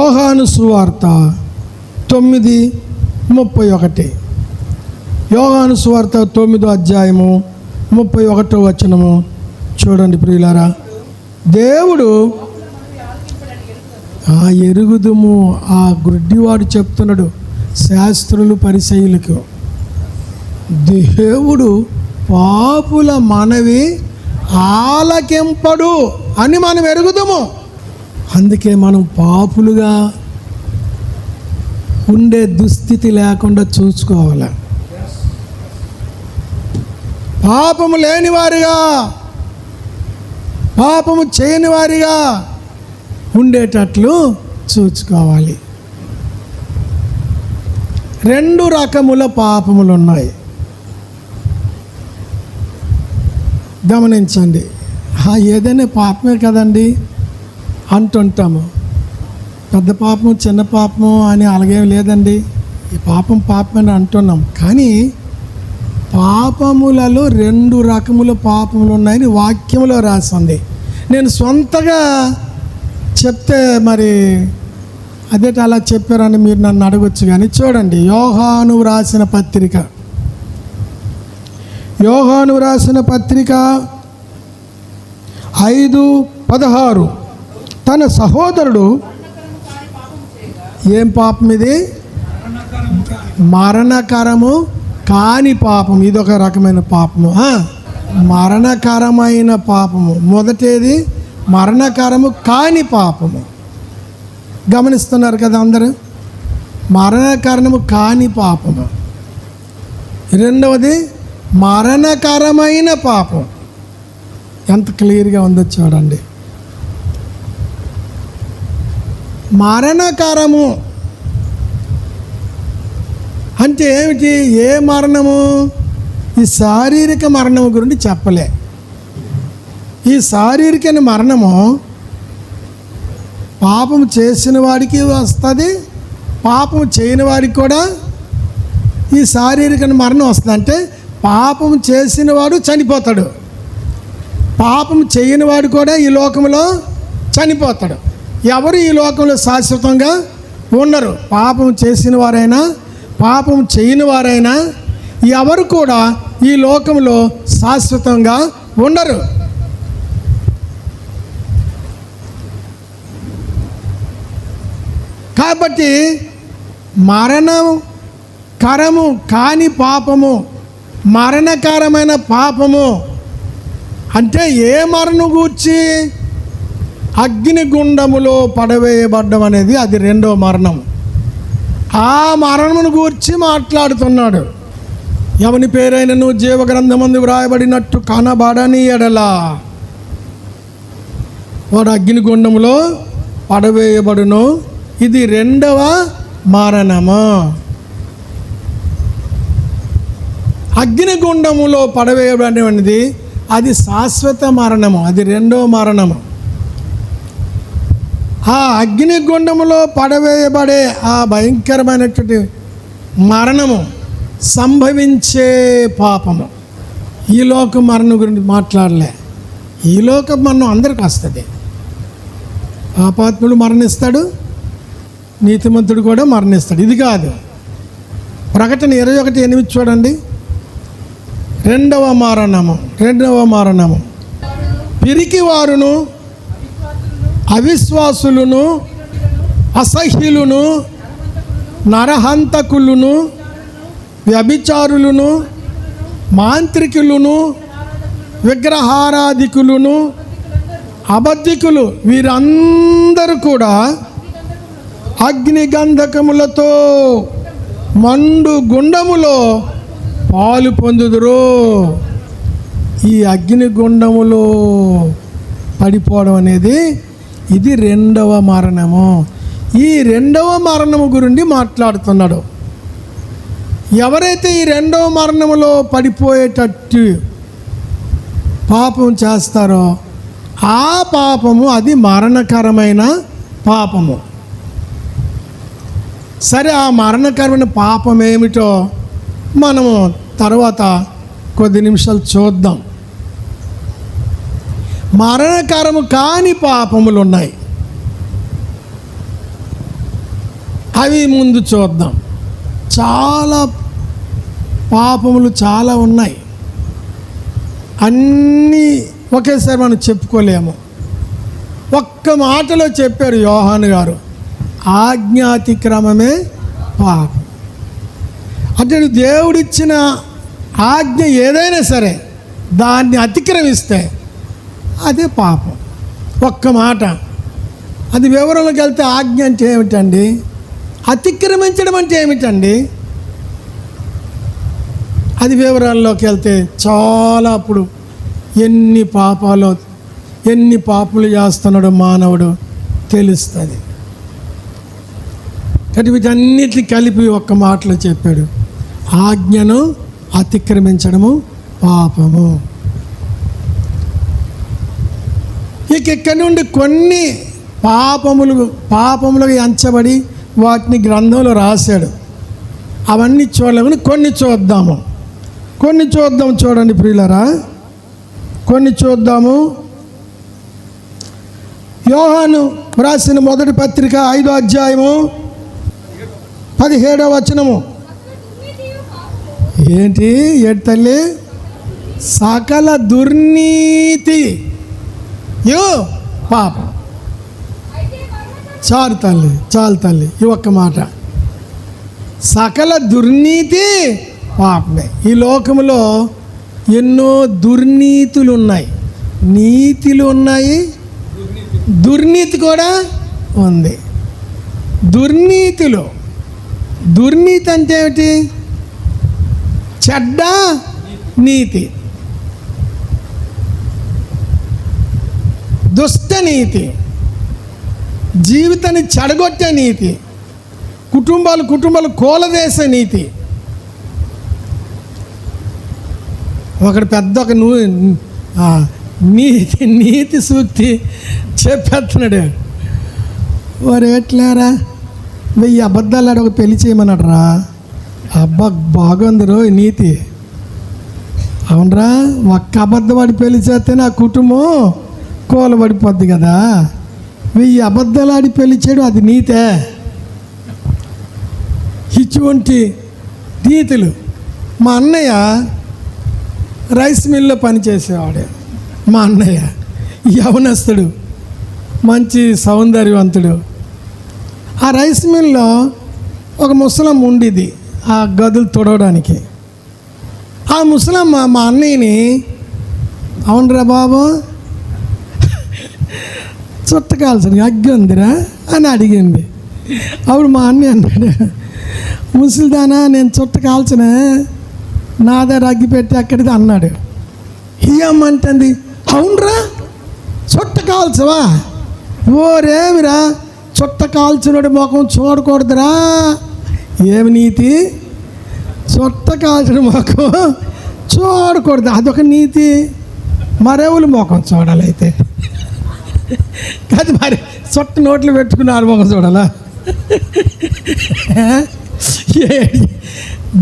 యోహాను సువార్త 9:31. యోహాను సువార్త 9వ అధ్యాయము 31వ వచనము చూడండి ప్రియులారా. దేవుడు ఎరుగుదుము, ఆ గుడ్డివాడు చెప్తున్నాడు శాస్త్రులు పరిసయ్యులకు, దేవుడు పాపుల మనవి ఆలకింపడు అని మనం ఎరుగుదుము. అందుకే మనం పాపులుగా ఉండే దుస్థితి లేకుండా చూసుకోవాలి. పాపము లేని వారిగా, పాపము చేయని వారిగా ఉండేటట్లు చూసుకోవాలి. 2 రకముల పాపములు ఉన్నాయి, గమనించండి. ఏదైనా పాపమే కదండి అంటుంటాము, పెద్ద పాపము చిన్న పాపము అని అలాగేం లేదండి, ఈ పాపం పాపమని అంటున్నాం. కానీ పాపములలో 2 రకముల పాపములు ఉన్నాయని వాక్యంలో రాసింది. నేను సొంతగా చెప్తే మరి అదేట అలా చెప్పారని మీరు నన్ను అడగొచ్చు. కానీ చూడండి, యోహాను రాసిన పత్రిక 5:16. తన సహోదరుడు ఏం పాపం ఇది? మరణకరము కాని పాపం. ఇదొక రకమైన పాపము, మరణకరమైన పాపము. మొదటేది మరణకరము కాని పాపము. గమనిస్తున్నారు కదా అందరూ? మరణకరము కాని పాపము. రెండవది మరణకరమైన పాపం. ఎంత క్లియర్గా ఉందో చూడండి. మరణకరము అంటే ఏమిటి? ఏ మరణము? ఈ శారీరక మరణము గురించి చెప్పలే. ఈ శారీరక మరణము పాపం చేసిన వాడికి వస్తుంది, పాపం చేయని వాడికి కూడా ఈ శారీరక మరణం వస్తుంది. అంటే పాపం చేసిన వాడు చనిపోతాడు, పాపం చేయని వాడు కూడా ఈ లోకంలో చనిపోతాడు. ఎవరు ఈ లోకంలో శాశ్వతంగా ఉండరు. పాపం చేసిన వారైనా పాపం చేయని వారైనా ఎవరు కూడా ఈ లోకంలో శాశ్వతంగా ఉండరు. కాబట్టి మరణకరము కాని పాపము, మరణకరమైన పాపము అంటే ఏ మరణం గూర్చి? అగ్నిగుండములో పడవేయబడ్డం అనేది అది 2వ మరణం. ఆ మరణమును గూర్చి మాట్లాడుతున్నాడు. ఎవని పేరైనను జీవగ్రంథమందు వ్రాయబడినట్టు కనబడని ఎడల వాడు అగ్నిగుండములో పడవేయబడును. ఇది 2వ మరణము. అగ్నిగుండములో పడవేయబడడం అనేది అది శాశ్వత మరణము, అది 2వ మరణము. ఆ అగ్నిగుండములో పడవేయబడే ఆ భయంకరమైనటువంటి మరణము సంభవించే పాపము. ఈ లోక మరణం గురించి మాట్లాడలే. ఈ లోక మరణం అందరికి వస్తుంది. పాపాత్ముడు మరణిస్తాడు, నీతిమంతుడు కూడా మరణిస్తాడు. ఇది కాదు. ప్రకటన 21:8 చూడండి. 2వ మరణము పిరికివారును అవిశ్వాసులను అసహ్యులను నరహంతకులను వ్యభిచారులను మాంత్రికులను విగ్రహారాధికులను అబద్ధికులు వీరందరూ కూడా అగ్నిగంధకములతో మండు గుండములో పాలు పొందుదురు. ఈ అగ్నిగుండములో పడిపోవడం అనేది ఇది 2వ మరణము. ఈ 2వ మరణము గురించి మాట్లాడుతున్నాడు. ఎవరైతే ఈ 2వ మరణములో పడిపోయేటట్టు పాపం చేస్తారో ఆ పాపము అది మరణకరమైన పాపము. సరే, ఆ మరణకరమైన పాపం ఏమిటో మనము తర్వాత కొద్ది నిమిషాలు చూద్దాం. మరణకరము కాని పాపములు ఉన్నాయి. అవి ముందు చూద్దాం. చాలా పాపములు చాలా ఉన్నాయి, అన్నీ ఒకేసారి మనం చెప్పుకోలేము. ఒక్క మాటలో చెప్పారు యోహాను గారు, ఆజ్ఞాతిక్రమమే పాపం. అంటే దేవుడిచ్చిన ఆజ్ఞ ఏదైనా సరే దాన్ని అతిక్రమిస్తే అదే పాపం. ఒక్క మాట. అది వివరంలోకి వెళ్తే ఆజ్ఞ అంటే ఏమిటండి, అతిక్రమించడం అంటే ఏమిటండి, అది వివరాల్లోకి వెళ్తే చాలా. అప్పుడు ఎన్ని పాపాలు చేస్తున్నాడు మానవుడు తెలుస్తుంది. కాబట్టి వీటన్నిటిని కలిపి ఒక్క మాటలో చెప్పాడు, ఆజ్ఞను అతిక్రమించడము పాపము. ఇక్కడి నుండి కొన్ని పాపములుగా ఎంచబడి వాటిని గ్రంథంలో రాశాడు. అవన్నీ చూడలేమని కొన్ని చూద్దాము. చూడండి ప్రియులారా, కొన్ని చూద్దాము. యోహాను రాసిన మొదటి పత్రిక 5వ అధ్యాయము 17వ వచనము. ఏంటి తల్లి? సకల దుర్నీతి పాపం. చాలు తల్లి ఈ ఒక్క మాట. సకల దుర్నీతి పాపమే. ఈ లోకంలో ఎన్నో దుర్నీతులు ఉన్నాయి, నీతులు ఉన్నాయి, దుర్నీతి కూడా ఉంది. దుర్నీతి అంటే ఏమిటి? చెడ్డ నీతి, దుష్ట నీతి, జీవితాన్ని చెడగొట్టే నీతి, కుటుంబాలు కూలదేసే నీతి. ఒకడు పెద్ద ఒక నీతి సూక్తి చెప్పేస్తున్నాడు. వారు ఎట్లారా 1000 అబద్ధాలు ఆడ ఒక పెళ్లి చేయమన్నాడు రా. అబ్బా బాగుందిరో నీతి. అవునరా, ఒక్క అబద్ధవాడి పెళ్లి చేస్తే నా కుటుంబం కూలబడిపోద్ది కదా. 1000 అబద్ధాలు ఆడి పెళ్లి చేయడం అది నీతే? ఇటువంటి నీతులు. మా అన్నయ్య రైస్ మిల్లో పనిచేసేవాడు. మా అన్నయ్య యవనస్తుడు, మంచి సౌందర్యవంతుడు. ఆ రైస్ మిల్లో ఒక ముసలమ్మ ఉండేది ఆ గదులు తుడవడానికి. ఆ ముసలమ్మ మా అన్నయ్యని, అవునరా బాబు చుట్ట కాల్సిన అగ్గి ఉందిరా అని అడిగింది. అప్పుడు మా అన్నయ్య అన్నాడు, ముసలిదానా నేను చుట్ట కాల్చిన నా దగ్గర అగ్గి పెట్టి అక్కడిది అన్నాడు. ఏమంటుంది, అవునరా చుట్ట కాల్చవా? ఓరేమిరా, చుట్ట కాల్చినోడి ముఖం చూడకూడదురా. ఏమి నీతి? చుట్ట కాల్చిన ముఖం చూడకూడదు, అదొక నీతి. మరెవులు ముఖం చూడాలైతే కాదు, మరి చుట్ట నోట్లు పెట్టుకుని ఆడ ముఖం చూడాలా?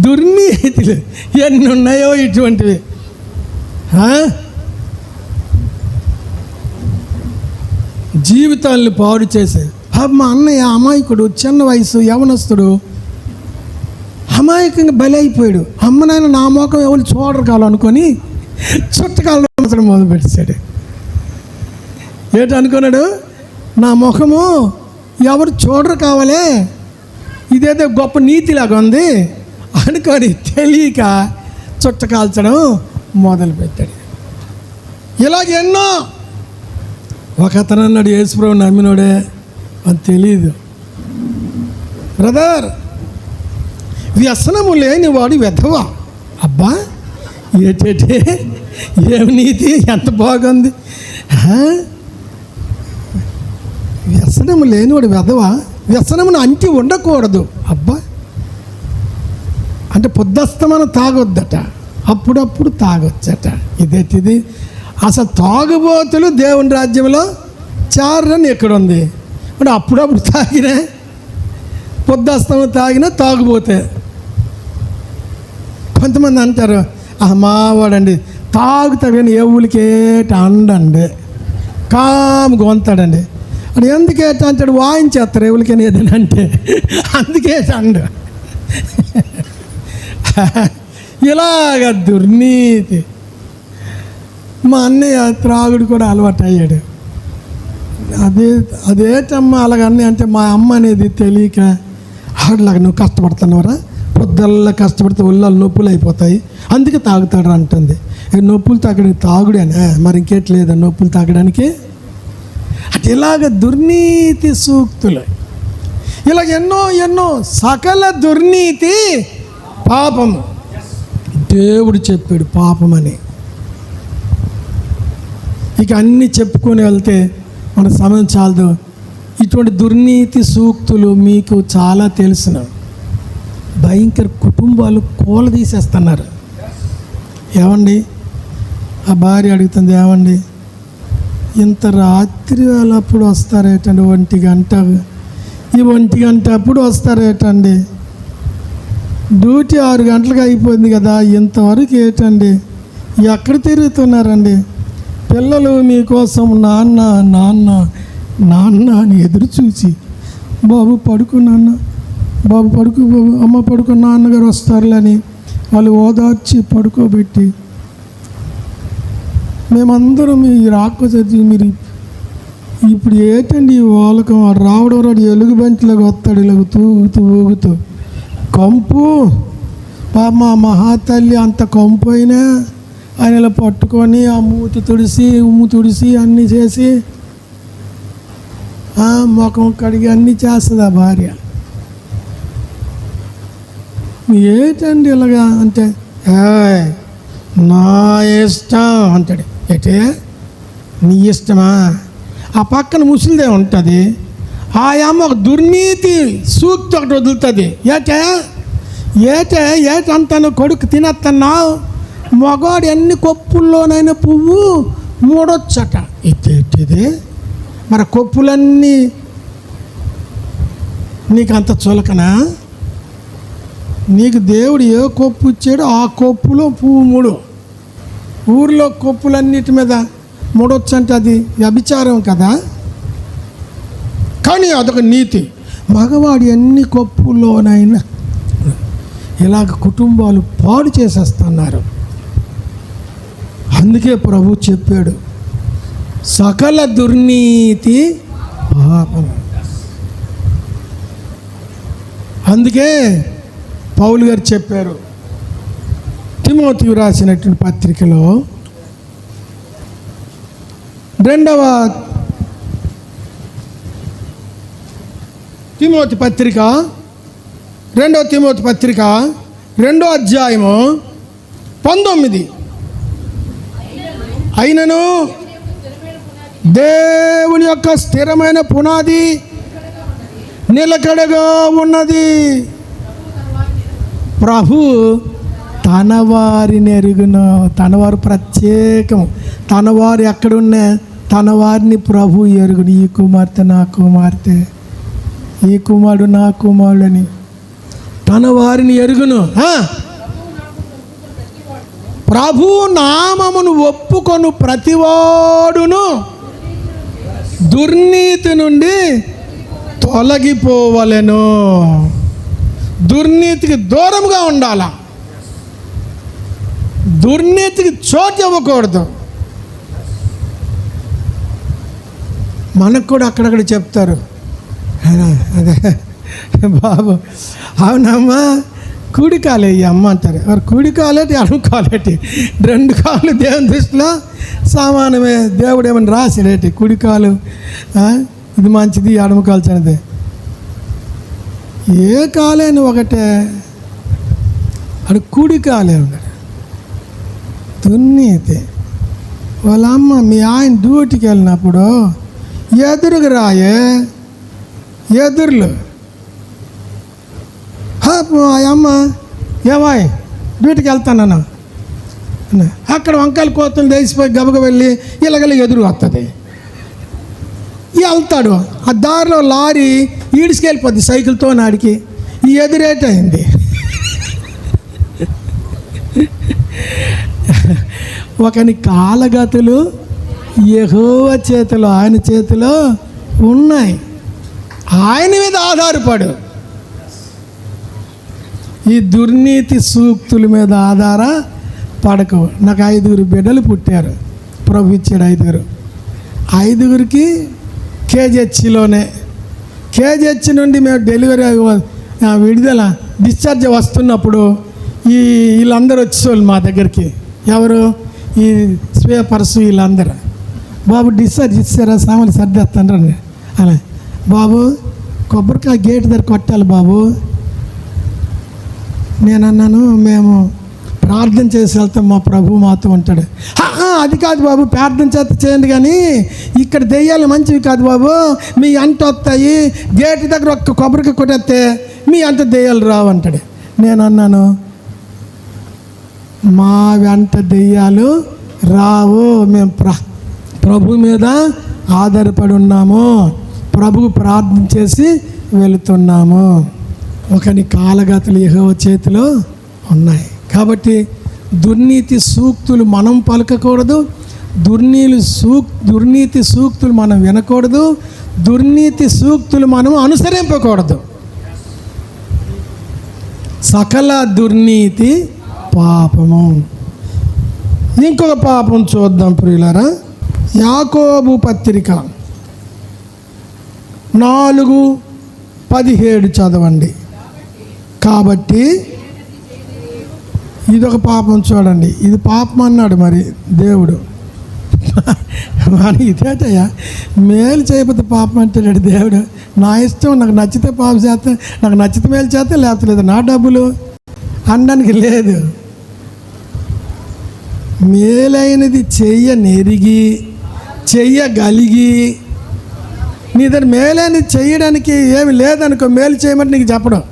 దుర్నీతులు ఎన్ని ఉన్నాయో ఇటువంటివి. జీవితాలను పాడు చేసే. మా అన్నయ్య అమాయకుడు, చిన్న వయసు, యవనస్తుడు, అమాయకంగా బలి అయిపోయాడు. అమ్మ నాయన నా మోకం ఎవరు చూడరు కావాలనుకొని చుట్టకాలను మొదలు పెట్టేశాడు. ఏంటనుకున్నాడు, నా ముఖము ఎవరు చూడరు కావాలే, ఇదేదో గొప్ప నీతిలాగా ఉంది అనుకొని తెలియక చుట్ట కాల్చడం మొదలుపెట్టాడు. ఇలాగ ఎన్నో. ఒక అతను అన్నాడు, యేసుప్రభువు నమ్మినోడే అని తెలియదు. బ్రదర్, వ్యసనము లేని వాడు వెధవా. అబ్బా ఏటేటే, ఏమి నీతి, ఎంత బాగుంది. వ్యసనము లేనివాడు వెధవా, వ్యసనమును అంటి ఉండకూడదు. అబ్బా అంటే పొద్దస్తమన తాగొద్దట, అప్పుడప్పుడు తాగొచ్చట. ఇదేంటిది? అసలు తాగుబోతులు దేవుని రాజ్యంలో చారని ఎక్కడుంది? అంటే అప్పుడప్పుడు తాగినా, పొద్దస్తమన తాగినా తాగుబోతే. కొంతమంది అంటారు, మావాడండి తాగుతాడు కానీ ఎవరికేట అండండి, కాము గొంతాడండి. అది ఎందుకేట అంటాడు, వాయించేస్తారు ఎవరికైనా ఏదైనా అంటే, అందుకేటండు. ఇలాగ దుర్నీతి. మా అన్నయ్య త్రాగుడు కూడా అలవాటు అయ్యాడు. అదేటమ్మా అలాగన్నీ అంటే, మా అమ్మ అనేది తెలియక, ఆడలాగా నువ్వు కష్టపడుతున్నావురా, పొద్దుల్లా కష్టపడితే ఒళ్ళాలు నొప్పులు అయిపోతాయి, అందుకే తాగుతాడు అంటుంది. నొప్పులు తాగడానికి తాగుడేనా, మరి ఇంకేట్లేదా నొప్పులు తాగడానికి? అంటే ఇలాగ దుర్నీతి సూక్తులు, ఇలాగ ఎన్నో సకల దుర్నీతి పాపము. దేవుడు చెప్పాడు పాపమని. ఇక అన్నీ చెప్పుకొని వెళ్తే మన సమయం చాలదు. ఇటువంటి దుర్నీతి సూక్తులు మీకు చాలా తెలిసిన భయంకర కుటుంబాలు కూలదీసేస్తున్నారు. ఏమండి, ఆ భార్య అడుగుతుంది, ఏమండి ఇంత రాత్రి వేళ అప్పుడు వస్తారేటండి, 1 గంట, ఈ 1 గంట అప్పుడు వస్తారేటండి, డ్యూటీ 6 గంటలకు అయిపోయింది కదా, ఇంతవరకు ఏంటండి, ఎక్కడ తిరుగుతున్నారండి, పిల్లలు మీకోసం నాన్న నాన్న నాన్న అని ఎదురు చూసి, బాబు పడుకో నాన్న, బాబు పడుకో బాబు, అమ్మ పడుకో, నాన్నగారు వస్తారులని వాళ్ళు ఓదార్చి పడుకోబెట్టి, మేమందరం ఈ రాకపోతే మీరు ఇప్పుడు ఏంటండి ఈ వాళ్ళకం, రావడం రాడు ఎలుగుబంటిలాగా వస్తాడు, ఇలాగ తూగుతూ ఊగుతూ, కంపు మా మహాతల్లి అంత కంపు అయినా ఆయన ఇలా పట్టుకొని ఆ మూతి తుడిసి ఉమ్ము తుడిసి అన్నీ చేసి ముఖం కడిగి అన్నీ చేస్తుంది ఆ భార్య. ఏంటండి ఇలాగా అంటే, నా ఇష్టం అంటాడు. ఏంటే నీ ఇష్టమా? ఆ పక్కన ముసలిదే ఉంటుంది, ఆ అమ్మ ఒక దుర్నీతి సూక్తి ఒకటి వదులుతుంది. ఏటంతాను కొడుకు తినేస్తున్నావు, మగవాడు ఎన్ని కొప్పుల్లోనైనా పువ్వు మూడొచ్చట. ఇది మరి కొప్పులన్నీ నీకు అంత చులకనా? నీకు దేవుడు ఏ కొప్పు ఇచ్చాడో ఆ కొప్పులో పువ్వు మూడు. ఊరిలో కొప్పులన్నిటి మీద మూడొచ్చు అంటే అది వ్యభిచారం కదా. కానీ అదొక నీతి. మగవాడు ఎన్ని కొప్పుల్లోనైనా ఇలాగ కుటుంబాలు పాడు చేసేస్తున్నారు. అందుకే ప్రభు చెప్పాడు, సకల దుర్నీతి పాపం. అందుకే పౌలు గారు చెప్పారు తిమోతికి రాసినటువంటి పత్రికలో 2వ తిమోతి పత్రిక 2వ తిమోతి పత్రిక 2వ అధ్యాయము 19. అయినను దేవుని యొక్క స్థిరమైన పునాది నిలకడగా ఉన్నది. ప్రభు తన వారిని ఎరుగును. తనవారు ప్రత్యేకం. తనవారు ఎక్కడున్నా తన వారిని ప్రభు ఎరుగును. ఈ కుమార్తె నా కుమార్తె, ఈ కుమారుడు నా కుమారుడు అని తన వారిని ఎరుగును. ప్రభు నామమును ఒప్పుకొను ప్రతివాడును దుర్నీతి నుండి తొలగిపోవలెను. దుర్నీతికి దూరంగా ఉండాల. దుర్నీతికి చోటు ఇవ్వకూడదు. మనకు కూడా అక్కడక్కడ చెప్తారు, అదే బాబు అవునమ్మా కుడి కాలే అమ్మ అంటారు. మరి కుడి కాలేటి అడుగు కాలేటి 2 కాళ్ళు దేవుని దృష్టిలో సమానమే. దేవుడు ఏమని రాసిడేటి, కుడి కాలు ఇది మంచిది, ఎడమ కాలు చిన్నది. ఏ కాలేని ఒకటే, అడు కుడి కాలే ఉన్నాడు. దుర్నీతి. వాళ్ళ అమ్మ మీ ఆయన డ్యూటీకి వెళ్ళినప్పుడు ఎదురుగా రాయే, ఎదురులు అమ్మ ఏమాయ్ డ్యూటీకి వెళ్తానన్నా, అక్కడ వంకాయలు కోతలు వేసిపోయి గబగ వెళ్ళి ఇలాగలి ఎదురు వస్తుంది. వెళ్తాడు, ఆ దారిలో లారీ ఈడ్చుకెళ్ళిపోద్ది సైకిల్తో నాడికి. ఈ ఎదురేటైంది. ఒకని కాలగతులు యెహోవా చేతిలో, ఆయన చేతిలో ఉన్నాయి. ఆయన మీద ఆధారపడు. ఈ దుర్నీతి సూక్తుల మీద ఆధారపడకు. నాకు 5 బిడ్డలు పుట్టారు, ప్రభు ఇచ్చాడు 5గురికి కేజీహెచ్లోనే. కేజీహెచ్ నుండి మేము డెలివరీ విడుదల డిశ్చార్జ్ వస్తున్నప్పుడు వీళ్ళందరూ వచ్చేవాళ్ళు మా దగ్గరికి. ఎవరు? ఈ స్వేపర్స్ వీళ్ళందరూ. బాబు డిశ్చార్జ్ ఇచ్చారా, సామాన్లు సర్దేస్తాను అలా. బాబు కొబ్బరికాయ గేట్ దగ్గర కొట్టాలి బాబు. నేను అన్నాను, మేము ప్రార్థన చేసి వెళ్తాం, మా ప్రభు మాతో ఉంటాడు. అది కాదు బాబు, ప్రార్థన చేయండి కానీ ఇక్కడ దెయ్యాలు మంచివి కాదు బాబు, మీ అంట వస్తాయి, గేట్ దగ్గర ఒక్క కొబ్బరికాయ కొట్టేస్తే మీ అంట దెయ్యాలు రావు అంటాడు. నేను అన్నాను, మా వెంట దెయ్యాలు రావు, మేము ప్రభు మీద ఆధారపడి ఉన్నాము, ప్రభువు ప్రార్థన చేసి వెళుతున్నాము. ఒకని కాలగతులు యెహోవా చేతిలో ఉన్నాయి. కాబట్టి దుర్నీతి సూక్తులు మనం పలకకూడదు, దుర్నీతి సూక్తులు మనం వినకూడదు, దుర్నీతి సూక్తులు మనం అనుసరింపకూడదు. సకల దుర్నీతి పాపము. ఇంకొక పాపం చూద్దాం ప్రియులారా. యాకోబు పత్రిక 4:17 చదవండి. కాబట్టి ఇదొక పాపం చూడండి. ఇది పాపం అన్నాడు మరి దేవుడు. మరి ఇదేటయ్యా, మేలు చేయకపోతే పాపం అంటాడు దేవుడు. నా ఇష్టం, నాకు నచ్చితే పాపం చేస్తా, నాకు నచ్చితే మేలు చేస్తే, లేకపోతే లేదు, నా డబ్బులు అనడానికి లేదు. మేలైనది చెయ్యనెరిగి చెయ్యగలిగి, నీ దగ్గర మేలైనది చేయడానికి ఏమి లేదనుకో, మేలు చేయమని నీకు చెప్పడం.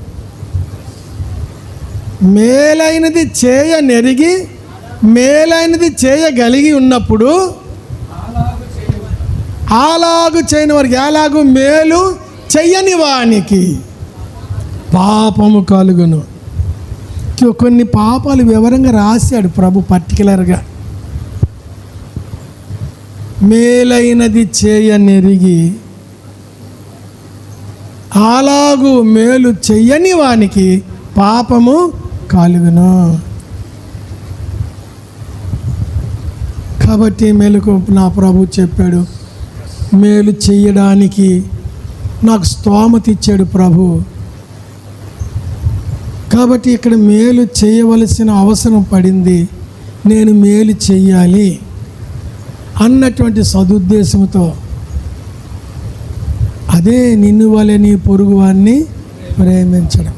మేలైనది చేయనెరిగి మేలైనది చేయగలిగి ఉన్నప్పుడు అలాగు చేయని వారికి, అలాగూ మేలు చెయ్యని వానికి పాపము కలుగును. కొన్ని పాపాలు వివరంగా రాశాడు ప్రభు పర్టికులర్గా. మేలైనది చేయనెరిగి అలాగూ మేలు చెయ్యని వానికి పాపము కలుగును. కాబట్టి మేలుకు నా ప్రభు చెప్పాడు, మేలు చెయ్యడానికి నాకు స్తోమత ఇచ్చాడు ప్రభు. కాబట్టి ఇక్కడ మేలు చేయవలసిన అవసరం పడింది, నేను మేలు చెయ్యాలి అన్నటువంటి సదుద్దేశంతో, అదే నిన్ను వలె నీ పొరుగు వారిని ప్రేమించడం,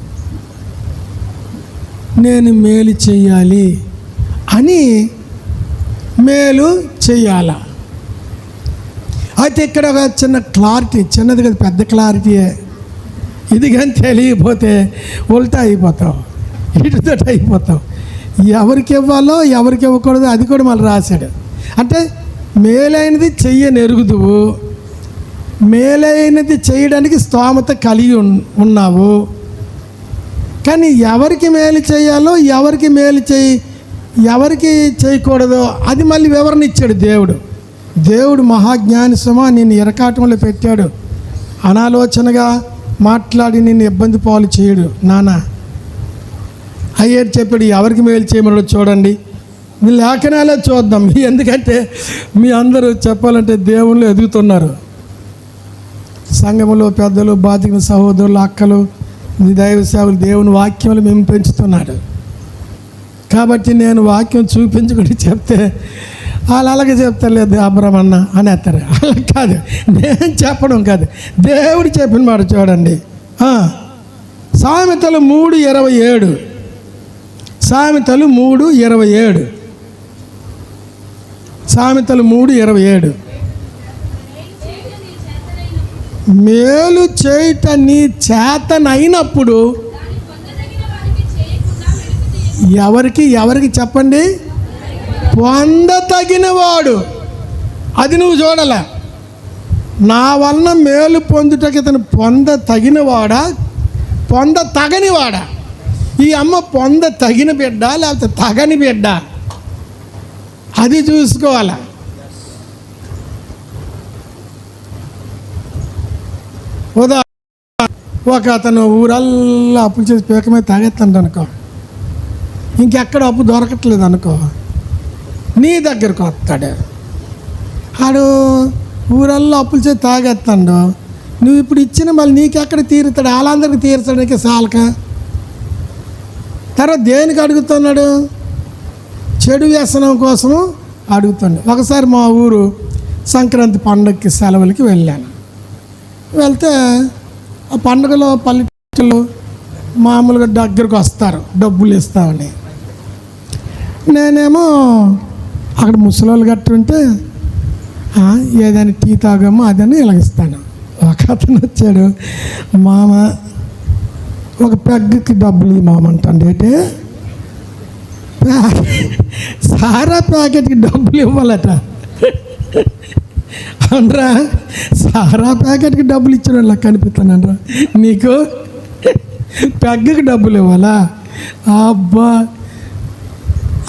నేను మేలు చెయ్యాలి అని మేలు చెయ్యాల. అయితే ఇక్కడ ఒక చిన్న క్లారిటీ, చిన్నది కదా పెద్ద క్లారిటీయే. ఇది కానీ తెలియకపోతే ఉల్టా అయిపోతావు, ఇటుతో అయిపోతావు. ఎవరికి ఇవ్వాలో ఎవరికి ఇవ్వకూడదు అది కూడా మళ్ళీ రాశాడు. అంటే మేలైనది చెయ్యనెరుగుదువు, మేలైనది చేయడానికి స్తోమత కలిగి ఉన్నావు, కానీ ఎవరికి మేలు చేయాలో ఎవరికి చేయకూడదో అది మళ్ళీ వివరణ ఇచ్చాడు దేవుడు. దేవుడు మహాజ్ఞాని సుమా, నిన్ను ఇరకాటంలో పెట్టాడు, అనాలోచనగా మాట్లాడి నిన్ను ఇబ్బంది పాలు చేయడు నాన్న. అయ్యేది చెప్పాడు, ఎవరికి మేలు చేయమన్నాడు చూడండి. మీ లేఖనాలే చూద్దాం. ఎందుకంటే మీ అందరూ చెప్పాలంటే దేవుళ్ళు ఎదుగుతున్నారు. సంఘములో పెద్దలు, బాధిక సహోదరులు, అక్కలు, దైవ సేవలు దేవుని వాక్యంలో మేము పెంచుతున్నాడు. కాబట్టి నేను వాక్యం చూపించుకుంటే చెప్తే వాళ్ళు అలాగే చెప్తారు, లేదు అబ్రహ్మన్న అనేస్తారు. అలా కాదు, నేను చెప్పడం కాదు, దేవుడు చెప్పిన మాట చూడండి. సామెతలు 3:27, సామెతలు 3:27, సామెతలు 3:27. మేలు చేయుట నీ చేతనైనప్పుడు ఎవరికి చెప్పండి, పొందతగినవాడు. అది నువ్వు చూడాల. నా వలన మేలు పొందుటకి ఇతను పొందతగినవాడా, పొందతగనివాడా? ఈ అమ్మ పొందతగిన బిడ్డ లేకపోతే తగని బిడ్డ, అది చూసుకోవాలా. ఒక అతను ఊరల్లా అప్పులు చేసి పీక మీద తాగెత్తండి అనుకో, ఇంకెక్కడ అప్పు దొరకట్లేదు అనుకో, నీ దగ్గరకు వస్తాడు. ఆడు ఊరల్లా అప్పులు చేసి తాగెత్తాడు, నువ్వు ఇప్పుడు ఇచ్చిన మళ్ళీ నీకెక్కడ తీరుతాడు? వాళ్ళందరికీ తీర్చడానికి సాలక. తర్వాత దేనికి అడుగుతున్నాడు? చెడు వ్యసనం కోసము అడుగుతాడు. ఒకసారి మా ఊరు సంక్రాంతి పండుగకి సెలవులకి వెళ్ళాను. వెళ్తే ఆ పండుగలో పల్లెటూళ్ళు మామూలుగా దగ్గరకు వస్తారు డబ్బులు ఇస్తామని. నేనేమో అక్కడ ముసలోళ్ళు గట్టి ఉంటే ఏదైనా టీ తాగామో అదని ఇలాగిస్తాను. ఒక అతను వచ్చాడు, మామ ఒక పెగ్గకి డబ్బులు మామ అంటాడు. ఏంటి? సారా ప్యాకెట్కి డబ్బులు ఇవ్వాలట. అనరా, సారా ప్యాకెట్కి డబ్బులు ఇచ్చిన వాళ్ళ కనిపిస్తానరా, నీకు పెగ్గకి డబ్బులు ఇవ్వాలా? అబ్బా,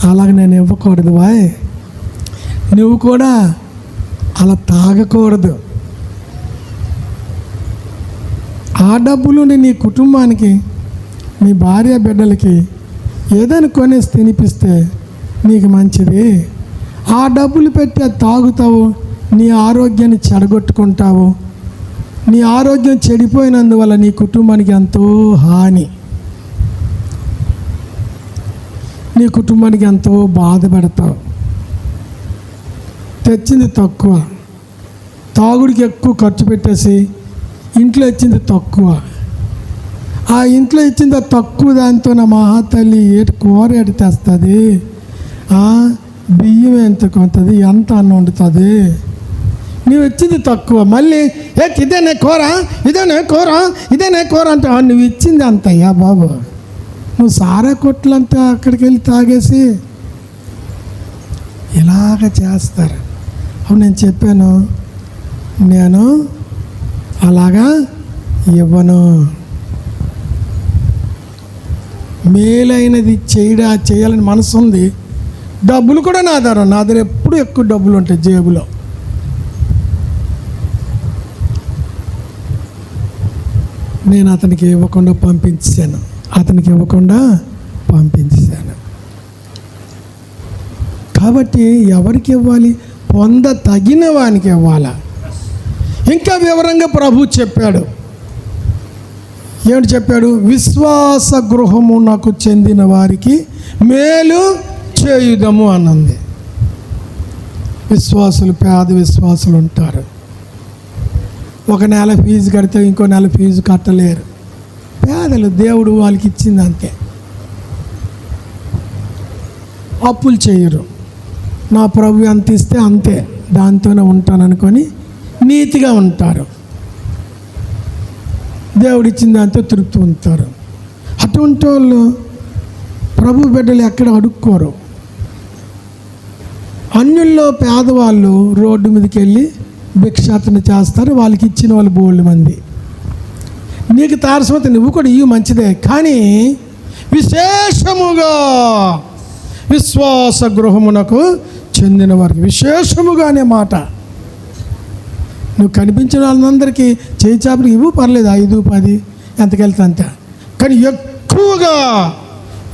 అలాగ నేను ఇవ్వకూడదు బాయ్, నువ్వు కూడా అలా తాగకూడదు. ఆ డబ్బులు నీ కుటుంబానికి, నీ భార్య బిడ్డలకి ఏదైనా కొనేసి తినిపిస్తే నీకు మంచిది. ఆ డబ్బులు పెట్టి అది తాగుతావు, నీ ఆరోగ్యాన్ని చెడగొట్టుకుంటావు. నీ ఆరోగ్యం చెడిపోయినందువల్ల నీ కుటుంబానికి ఎంతో హాని, నీ కుటుంబానికి ఎంతో బాధ పెడతావు. తెచ్చింది తక్కువ, తాగుడికి ఎక్కువ ఖర్చు పెట్టేసి ఇంట్లో ఇచ్చింది తక్కువ. ఆ ఇంట్లో ఇచ్చింది తక్కువ దాంతో నా మహాతల్లి ఏటి కూర ఏటి తెస్తుంది, బియ్యం ఎంత కొంటుంది, ఎంత అన్నం వండుతుంది. నువ్వు ఇచ్చింది తక్కువ, మళ్ళీ ఇదేనే కూర, ఇదేనే కూర, ఇదేనే కూర అంటే నువ్వు ఇచ్చింది అంతయ్యా బాబు. నువ్వు సారా కొట్లంతా అక్కడికి వెళ్ళి తాగేసి ఇలాగ చేస్తారు. అప్పుడు నేను చెప్పాను, నేను అలాగా ఇవ్వను. మేలైనది చేయాలని మనసు ఉంది, డబ్బులు కూడా నా దగ్గర ఎప్పుడు ఎక్కువ డబ్బులు ఉంటాయి జేబులో. నేను అతనికి ఇవ్వకుండా పంపించాను. కాబట్టి ఎవరికి ఇవ్వాలి? తగిన వానికి ఇవ్వాలా. ఇంకా వివరంగా ప్రభు చెప్పాడు. ఏమిటి చెప్పాడు? విశ్వాస గృహమునకు చెందిన వారికి మేలు చేయుదము అన్నది. విశ్వాసులు, పేద విశ్వాసులు ఉంటారు. ఒక నెల ఫీజు కడితే ఇంకో నెల ఫీజు కట్టలేరు. పేదలు, దేవుడు వాళ్ళకి ఇచ్చింది అంతే. అప్పులు చేయరు. నా ప్రభు ఎంత ఇస్తే అంతే, దాంతోనే ఉంటాననుకొని నీతిగా ఉంటారు. దేవుడు ఇచ్చిన దాంతో తృప్తి ఉంటారు. అటువంటి వాళ్ళు ప్రభు బిడ్డలు ఎక్కడ అడుక్కోరు. అన్యుల్లో పేదవాళ్ళు రోడ్డు మీదకి వెళ్ళి భిక్షాటన చేస్తారు. వాళ్ళకి ఇచ్చిన వాళ్ళు బోళ్ళు మంది. నీకు తారసమత నువ్వు కూడా ఇవి మంచిదే, కానీ విశేషముగా విశ్వాస గృహమునకు చెందిన వారికి, విశేషముగా అనే మాట. నువ్వు కనిపించిన వాళ్ళందరికీ చేయి చాపలు ఇవ్వు, పర్లేదు, 5, 10 ఎంతకెళ్తా అంత. కానీ ఎక్కువగా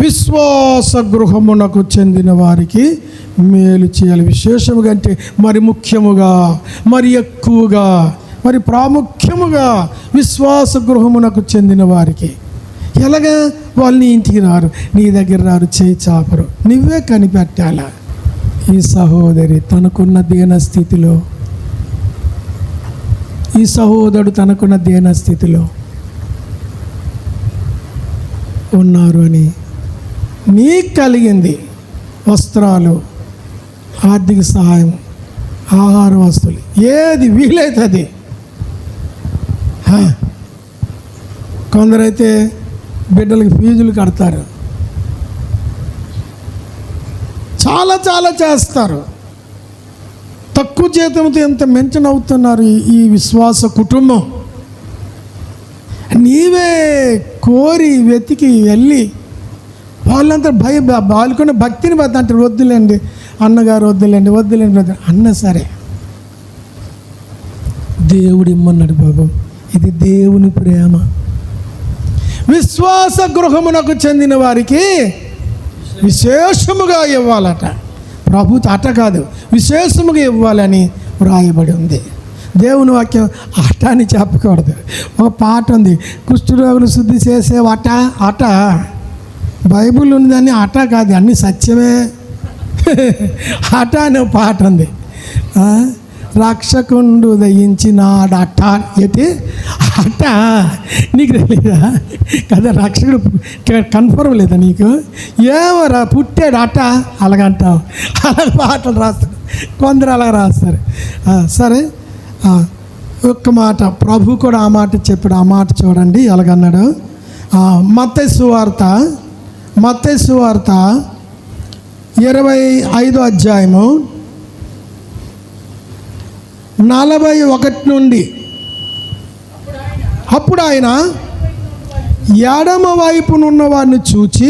విశ్వాస గృహమునకు చెందిన వారికి మేలు చేయాలి. విశేషముగా అంటే మరి ముఖ్యముగా, మరి ఎక్కువగా, మరి ప్రాముఖ్యముగా విశ్వాస గృహమునకు చెందిన వారికి. ఎలాగా? వాళ్ళు నీ ఇంటికి రారు, నీ దగ్గర రారు, చేయి చాపరు, నువ్వే కనిపెట్టాలా. ఈ సహోదరి తనకున్న దీనస్థితిలో, ఈ సహోదరుడు తనకున్న దీనస్థితిలో ఉన్నారు అని నీకు కలిగింది వస్త్రాలు, ఆర్థిక సహాయం, ఆహార వస్తువులు, ఏది వీలైతుంది. కొందరైతే బిడ్డలకి ఫీజులు కడతారు, చాలా చాలా చేస్తారు. తక్కువ జీతంతో ఎంత మెన్షన్ అవుతున్నారు ఈ విశ్వాస కుటుంబం. నీవే కోరి వెతికి వెళ్ళి వాళ్ళంతా వాళ్ళకున్న భక్తిని బట్టి అంటారు, వద్దులేండి అన్నగారు, వద్దులేండి అన్న సరే దేవుడు ఇమ్మన్నాడు బాబు, ఇది దేవుని ప్రేమ. విశ్వాస గృహమునకు చెందిన వారికి విశేషముగా ఇవ్వాలట. ప్రభు అట కాదు, విశేషముగా ఇవ్వాలని వ్రాయబడి ఉంది. దేవుని వాక్యం అట అని చెప్పకూడదు. ఒక పాట ఉంది, కుష్ఠరోగులు శుద్ధి చేసే అట. బైబిల్ ఉందని అట కాదు, అన్నీ సత్యమే. అట అనే పాట ఉంది. రక్షకుండు దయించినాడు అట్ట. ఏంటి అట్ట? నీకు తెలియదా కదా? రక్షకుడు కన్ఫర్మ్ లేదా నీకు? ఏమరా పుట్టాడు అట్ట అలాగంటావు. అలాగ పాటలు రాస్తారు కొందరు, అలా రాస్తారు. సరే, ఒక్క మాట ప్రభు కూడా ఆ మాట చెప్పాడు. ఆ మాట చూడండి ఎలాగన్నాడు. మత్తయి సువార్త 25వ అధ్యాయము 41 నుండి. అప్పుడు ఆయన ఎడమ వైపునున్న వారిని చూచి,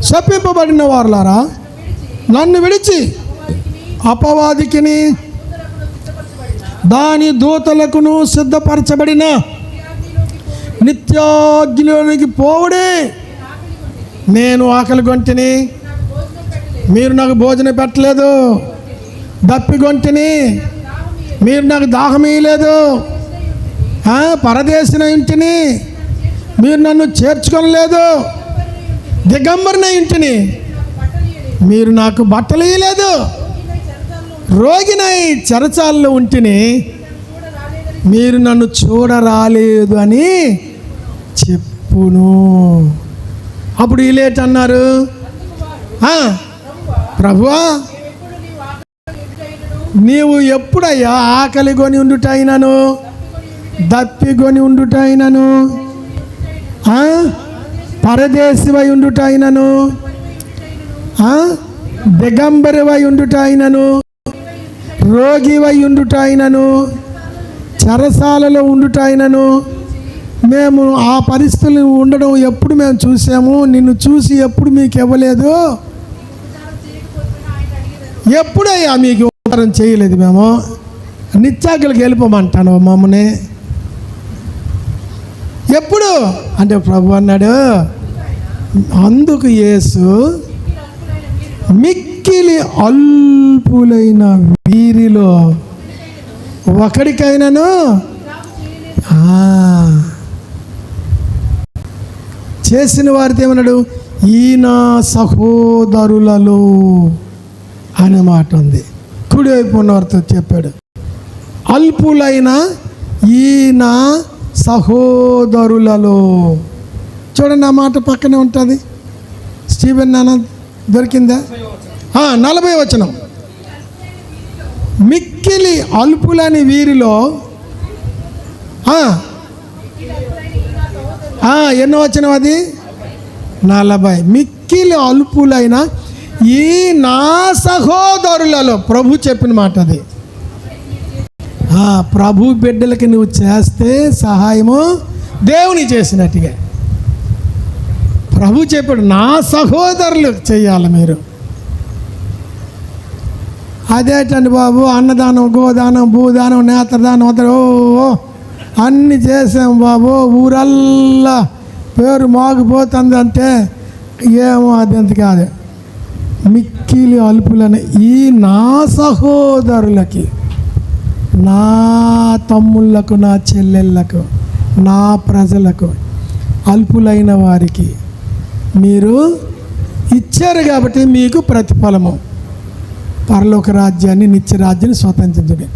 శపింపబడిన వారులారా, నన్ను విడిచి అపవాదికిని దాని దూతలకును సిద్ధపరచబడిన నిత్యాగ్నిలోనికి పోవుడే. నేను ఆకలి గొంటిని, మీరు నాకు భోజనం పెట్టలేదు. దప్పిగొంటిని, మీరు నాకు దాహం ఇయ్యలేదు. పరదేశిన ఇంటిని, మీరు నన్ను చేర్చుకొనలేదు. దిగంబరిన ఇంటిని, మీరు నాకు బట్టలు ఇయ్యలేదు. రోగినై చెరచాల్లో ఉంటిని, మీరు నన్ను చూడరాలేదు అని చెప్పును. అప్పుడు ఇలేట్ అన్నారు, ప్రభువా, నీవు ఎప్పుడయ్యా ఆకలి కొని ఉండుటైనను, దప్పికొని ఉండుటైనను, పరదేశివై ఉండుటైనను, దిగంబరివై ఉండుటైనను, రోగివై ఉండుటైనను, చెరసాలలో ఉండుటైనను మేము ఆ పరిస్థితులు ఉండడం ఎప్పుడు మేము చూసాము? నిన్ను చూసి ఎప్పుడు మీకు ఇవ్వలేదు? ఎప్పుడయ్యా మీకు ఉపకారం చేయలేదు? మేము నిత్యాగ్నికి వెళ్ళిపోమంటాను మమ్మల్ని ఎప్పుడు అంటే ప్రభు అన్నాడు. అందుకు యేసు, మిక్కిలి అల్పులైన వీరిలో ఒకడికైనాను చేసిన వారితో ఏమన్నాడు? ఈ నా సహోదరులలో అనే మాట ఉంది. కుడివైపు ఉన్నవారితో చెప్పాడు, అల్పులైన ఈ నా సహోదరులలో. చూడండి, ఆ మాట పక్కనే ఉంటుంది. స్టీవెన్ నాన్న దొరికిందా? 40వ వచనం. మిక్కిలి అల్పులని వీరిలో ఎన్నో వచనం అది? 40. మిక్కిలి అల్పులైన ఈ నా సహోదరులలో. ప్రభు చెప్పిన మాట అది. ప్రభు బిడ్డలకి నువ్వు చేస్తే సహాయము దేవుని చేసినట్టుగా ప్రభు చెప్పాడు, నా సహోదరులు చెయ్యాలి మీరు. అదేటండి బాబు, అన్నదానం, గోదానం, భూదానం, నేత్రదానం అన్నీ చేసాం బాబు, ఊరల్లా పేరు మాగిపోతుంది అంటే ఏమో అదంత కాదు. మిక్కిలి అల్పులని ఈ నా సహోదరులకి, నా తమ్ముళ్ళకు, నా చెల్లెళ్ళకు, నా ప్రజలకు, అల్పులైన వారికి మీరు ఇచ్చారు కాబట్టి మీకు ప్రతిఫలము పరలోక రాజ్యాన్ని, నిత్య రాజ్యాన్ని స్వతంత్రించండి.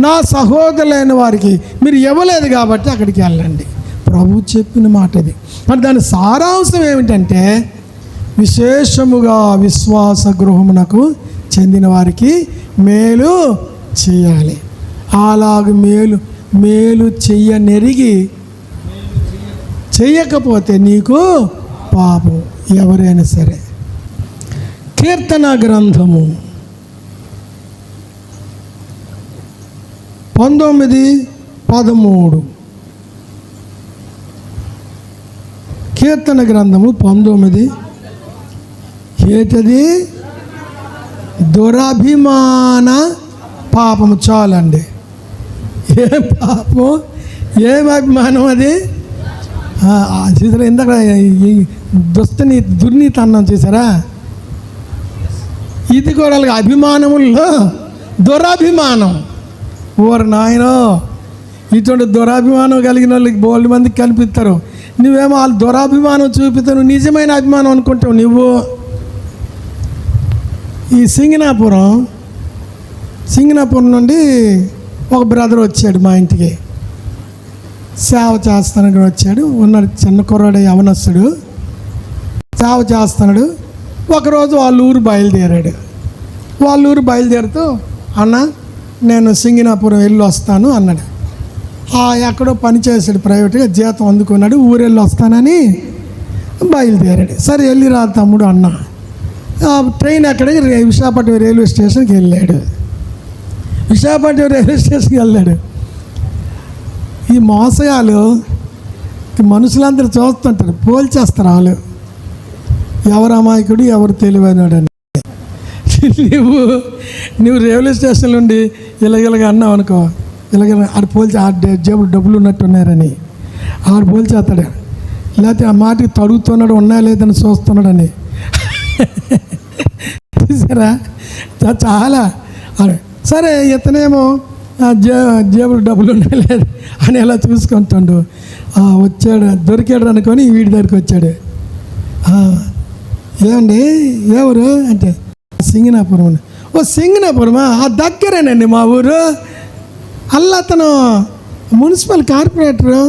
నా సహోదరులైన వారికి మీరు ఇవ్వలేదు కాబట్టి అక్కడికి వెళ్ళండి. ప్రభు చెప్పిన మాట ఇది. మరి దాని సారాంశం ఏమిటంటే, విశేషముగా విశ్వాస గృహమునకు చెందిన వారికి మేలు చేయాలి. అలాగ మేలు చెయ్యనెరిగి చెయ్యకపోతే నీకు పాపం. ఎవరైనా సరే. కీర్తన గ్రంథము 19:13. కీర్తన గ్రంథము 19. ఏంటది? దురభిమాన పాపము. చాలండి. ఏం పాపం? ఏం అభిమానం అది? చూసారా ఇందాక ఈ దుర్నీతి అన్నం చూసారా? ఇది కూడా అభిమానముల్లో దురభిమానం. ఓరు నాయనో, ఇటువంటి దురాభిమానం కలిగిన వాళ్ళకి బోల్డ్ మందికి కనిపిస్తారు. నువ్వేమో వాళ్ళు దురాభిమానం చూపిస్తావు, నిజమైన అభిమానం అనుకుంటావు నువ్వు. ఈ సింగనాపురం నుండి ఒక బ్రదర్ వచ్చాడు మా ఇంటికి, సేవ చేస్తానికి వచ్చాడు. ఉన్నాడు చిన్న కుర్రాడు, యవనస్తుడు, సేవ చేస్తున్నాడు. ఒకరోజు వాళ్ళ ఊరు బయలుదేరుతూ అన్న నేను సింగనాపురం వెళ్ళి వస్తాను అన్నాడు. ఎక్కడో పని చేశాడు ప్రైవేట్గా, జీతం అందుకున్నాడు. ఊరెళ్ళి వస్తానని బయలుదేరాడు. సరే వెళ్ళిరా తమ్ముడు అన్న. ట్రైన్ ఎక్కడికి విశాఖపట్నం రైల్వే స్టేషన్కి వెళ్ళాడు. ఈ మోసగాళ్ళు మనుషులందరూ చూస్తుంటారు, పోల్చేస్తారు వాళ్ళు, ఎవరు అమాయకుడు ఎవరు తెలివైనడు అని. నువ్వు రైల్వే స్టేషన్ నుండి ఇలాగ అన్నావు అనుకో, ఆడు పోల్చి ఆ జేబులు డబ్బులు ఉన్నట్టు ఉన్నారని ఆడు పోల్చేస్తాడు. లేకపోతే ఆ మాటకి తడుగుతున్నాడు, ఉన్నాయా లేదని చూస్తున్నాడని. చూసారా? చాలా సరే ఇతనేమో జేబులు డబ్బులు ఉన్నాయా లేదు అని ఎలా చూసుకుంటాడు. వచ్చాడు, దొరికాడు అనుకొని వీడి దగ్గరికి వచ్చాడు. ఏమండి ఎవరు అంటే సింగనాపురం. సింగనాపురమా? ఆ దగ్గరేనండి మా ఊరు. అల్ల అతను మున్సిపల్ కార్పొరేటరు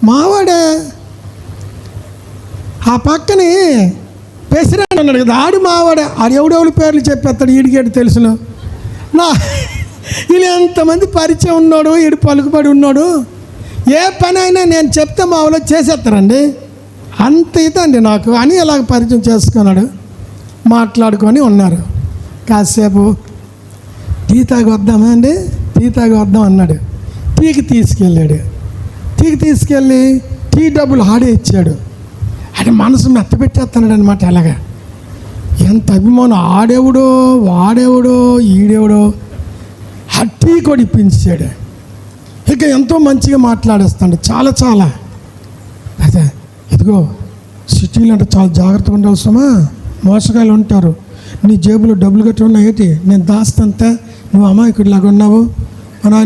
మావాడే. ఆ పక్కని ప్రెసిడెంట్ ఉన్నాడు కదా, ఆడు మావాడే. ఆడు ఎవడెవడి పేర్లు చెప్పేస్తాడు, ఈడికేడు తెలుసును. వీళ్ళు ఎంతమంది పరిచయం ఉన్నాడు, ఈడు పలుకుబడి ఉన్నాడు. ఏ పని అయినా నేను చెప్తే మా వాళ్ళు చేసేస్తారండి, అంత ఇదండి నాకు అని ఇలాగ పరిచయం చేసుకున్నాడు. మాట్లాడుకొని ఉన్నారు. కాసేపు టీ తాగి వద్దామా అండి, టీ తాగి వద్దాం అన్నాడు. టీకి తీసుకెళ్ళి టీ డబ్బులు ఆడే ఇచ్చాడు. అది మనసు మెత్తపెట్టేస్తున్నాడు అనమాట. అలాగా ఎంత అభిమానం. ఆడెవడో వాడెవడో ఈడెవడో ఆ టీ కూడా ఇప్పించాడు. ఇక ఎంతో మంచిగా మాట్లాడేస్తాడు. చాలా అదే ఇదిగో సిటీలో అంటే చాలా జాగ్రత్తగా ఉండాల్సమా, మోసగాళ్ళు ఉంటారు. నీ జేబులో డబ్బులు కట్టి ఉన్నాయి ఏంటి, నేను దాస్తంతా, నువ్వు అమాయకుడిలాగా ఉన్నావు,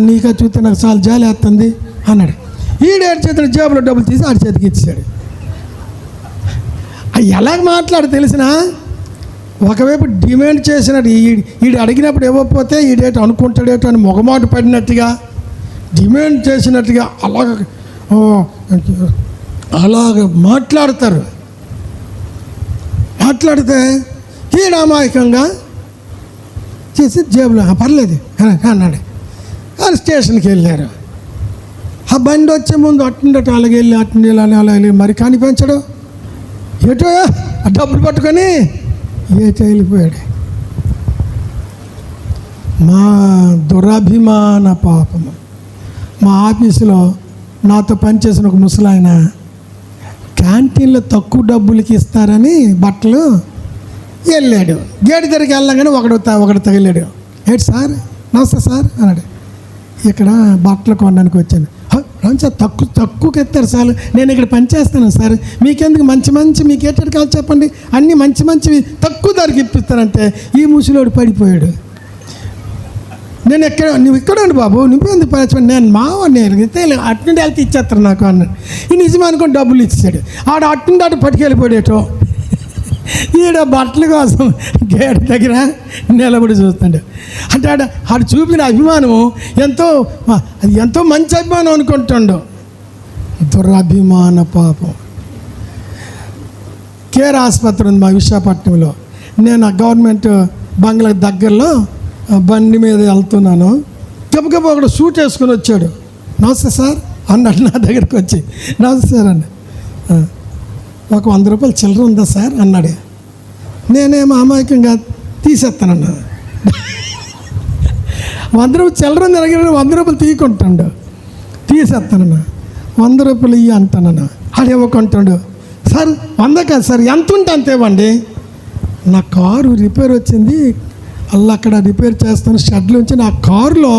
నీకా చూస్తే నాకు చాలా జాలి వేస్తుంది అన్నాడు. ఈడేడు చేతుల జేబులో డబ్బులు తీసి ఆడి చేతికి ఇచ్చాడు. ఎలాగ మాట్లాడు తెలిసినా, ఒకవైపు డిమాండ్ చేసినట్టు ఈడు అడిగినప్పుడు ఇవ్వకపోతే ఈడేటో అనుకుంటాడేటో అని మొగమాట పడినట్టుగా డిమాండ్ చేసినట్టుగా అలాగ మాట్లాడితే ఈడు అమాయకంగా చేసి జేబులో పర్లేదు అన్నాడు. వాళ్ళు స్టేషన్కి వెళ్ళారు. ఆ బండి వచ్చే ముందు అట్టుండట అలాగే వెళ్ళి అట్టుండి అలాగే మరి కనిపించడు. ఏటో ఆ డబ్బులు పట్టుకొని ఏటో వెళ్ళిపోయాడు. మా దురభిమాన పాపము. మా ఆఫీసులో నాతో పనిచేసిన ఒక ముసలాయన క్యాంటీన్లో తక్కువ డబ్బులకి ఇస్తారని బట్టలు వెళ్ళాడు. గేటు దగ్గరికి వెళ్ళగానే ఒకడు తగిలాడు. ఏంటి సార్, నమస్తే సార్ అన్నాడు. ఇక్కడ బట్టలు కొనడానికి వచ్చాను. సార్ తక్కువకి ఎత్తారు సార్, నేను ఇక్కడ పనిచేస్తాను సార్, మీకెందుకు మంచి మీకు ఏటాడు కావాలి చెప్పండి, అన్నీ మంచివి తక్కువ ధరకి ఇప్పిస్తానంటే ఈ ముసలోడు పడిపోయాడు. నువ్వు ఇక్కడ ఉండి బాబు, నువ్వెందుకు పనిచేయండి, నేను మావాడిని అట్నుండి వెళ్తే ఇచ్చేస్తారు నాకు అన్నాడు. ఈ నిజమే అనుకోని డబ్బులు ఇచ్చాడు. అట్నుండి పట్టుకెళ్ళిపోయాడేటో. ఈడ బట్టల కోసం గేట్ దగ్గర నిలబడి చూస్తాడు. అంటే ఆడు చూపిన అభిమానము ఎంతో మంచి అభిమానం అనుకుంటాడు. దురభిమాన పాపం. కేర్ ఆసుపత్రి ఉంది మా విశాఖపట్నంలో. నేను ఆ గవర్నమెంట్ బంగ్లా దగ్గరలో బండి మీద వెళ్తున్నాను. గబగబా ఒకడు సూట్ వేసుకొని వచ్చాడు. నమస్తే సార్ అన్నాడు నా దగ్గరికి వచ్చి. నమస్తే సార్ అన్న. ఒక 100 రూపాయలు చిల్లర ఉందా సార్ అన్నాడు. నేనేమో అమాయకంగా తీసేస్తానన్నా. 100 రూపాయలు చిల్లర ఉంది, 100 రూపాయలు తీయకుంటాడు. తీసేస్తానన్నా. 100 రూపాయలు ఇయ్యి అంటానన్నా. అది ఇవ్వకుంటాడు. సార్ 100 కాదు సార్, ఎంత ఉంటే అంత ఇవ్వండి. నా కారు రిపేర్ వచ్చింది, అక్కడ రిపేర్ చేస్తాను షెడ్లో ఉంచి. నా కారులో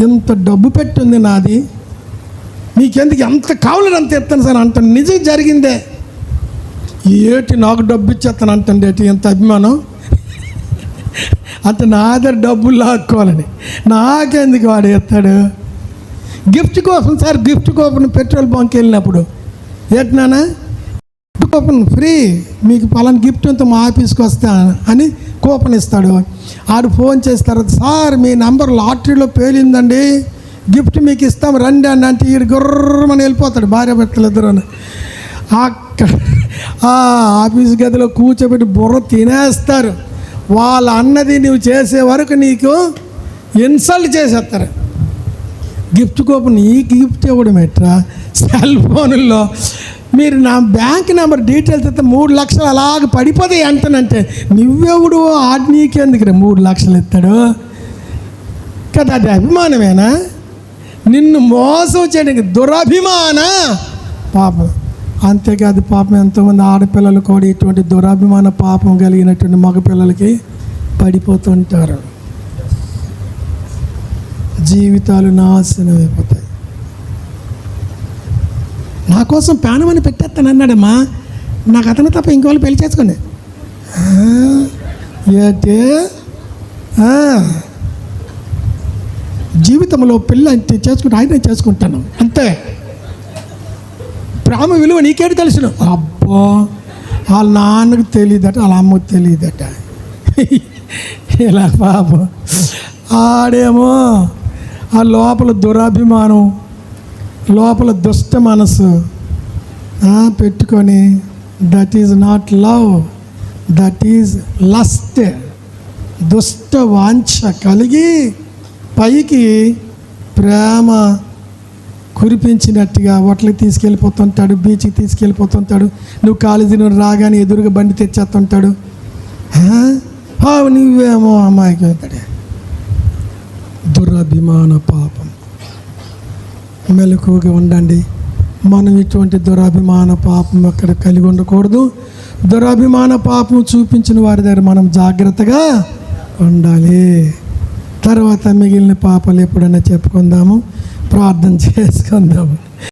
ఇంత డబ్బు పెట్టింది నాది, మీకెందుకు ఎంత కావాలని అంత ఎత్తాను సార్ అంటాను. నిజం జరిగిందే. ఏటి నాకు డబ్బు ఇచ్చేస్తాను అంటండి. ఏటి ఎంత అభిమానం అంటే నా దగ్గర డబ్బులు లాక్కోవాలని. నాకెందుకు వాడు ఎత్తాడు? Gift coupon sir, gift coupon petrol bunk వెళ్ళినప్పుడు ఏంటన్నా గిఫ్ట్ కూపన్ ఫ్రీ, మీకు పలానా గిఫ్ట్ అంతా మా ఆఫీస్కి వస్తా అని కూపన్ ఇస్తాడు. ఆడు ఫోన్ చేసిన తర్వాత, సార్ మీ నంబర్ లాటరీలో పేలిందండి, గిఫ్ట్ మీకు ఇస్తాం రండి అని అంటే ఈడు గుర్రమని వెళ్ళిపోతాడు. భార్య భర్తలు ఇద్దరు అక్కడ ఆఫీస్ గదిలో కూర్చోబెట్టి బుర్ర తినేస్తారు. వాళ్ళ అన్నది నువ్వు చేసే వరకు నీకు ఇన్సల్ట్ చేసేస్తారు. గిఫ్ట్ కూపన్ ఈ గిఫ్ట్ ఇవ్వడం ఎట్రా? సెల్ ఫోన్లో మీరు నా బ్యాంక్ నెంబర్ డీటెయిల్స్ అయితే 3 లక్షలు అలాగ పడిపోతాయి అంటానంటే నువ్వెవడు ఆడి నీకెందుకు 3 లక్షలు ఇస్తాడు కదా? అది అభిమానమేనా? నిన్ను మోసం చేయడానికి దురభిమాన పాపం. అంతేకాదు పాపం ఎంతోమంది ఆడపిల్లలు కూడా ఇటువంటి దురభిమాన పాపం కలిగినటువంటి మగపిల్లలకి పడిపోతుంటారు. జీవితాలు నాశనం అయిపోతాయి. నా కోసం ప్రాణమని పెట్టేస్తాను అన్నాడమ్మా. నాకు అతను తప్ప ఇంకోళ్ళు పెళ్లి చేసుకోండి. ఏంటే జీవితంలో పెళ్ళి అంటే చేసుకుంటే ఆయన చేసుకుంటాను అంతే. ప్రేమ విలువ నీకేంటి తెలుసును? అబ్బా వాళ్ళ నాన్నకు తెలియదట, వాళ్ళ అమ్మకు తెలియదట. ఇలా పాపం ఆడేమో ఆ లోపల దురభిమానం, లోపల దుష్ట మనసు పెట్టుకొని that is not love, that is lust, దుష్ట వాంఛ కలిగి పైకి ప్రేమ కురిపించినట్టుగా హోటల్కి తీసుకెళ్ళిపోతుంటాడు, బీచ్కి తీసుకెళ్ళిపోతుంటాడు. నువ్వు కాలేజీ నుండి రాగానే ఎదురుగా బండి తెచ్చేస్తుంటాడు. నువ్వేమో అమ్మాయికి అవుతాడే. దురభిమాన పాపం. మెలకువగా ఉండండి. మనం ఇటువంటి దురభిమాన పాపం అక్కడ కలిగి ఉండకూడదు. దురభిమాన పాపం చూపించిన వారి దగ్గర మనం జాగ్రత్తగా ఉండాలి. తర్వాత మిగిలిన పాపాలు ఎప్పుడైనా చెప్పుకుందాము, ప్రార్థన చేసుకుందాము.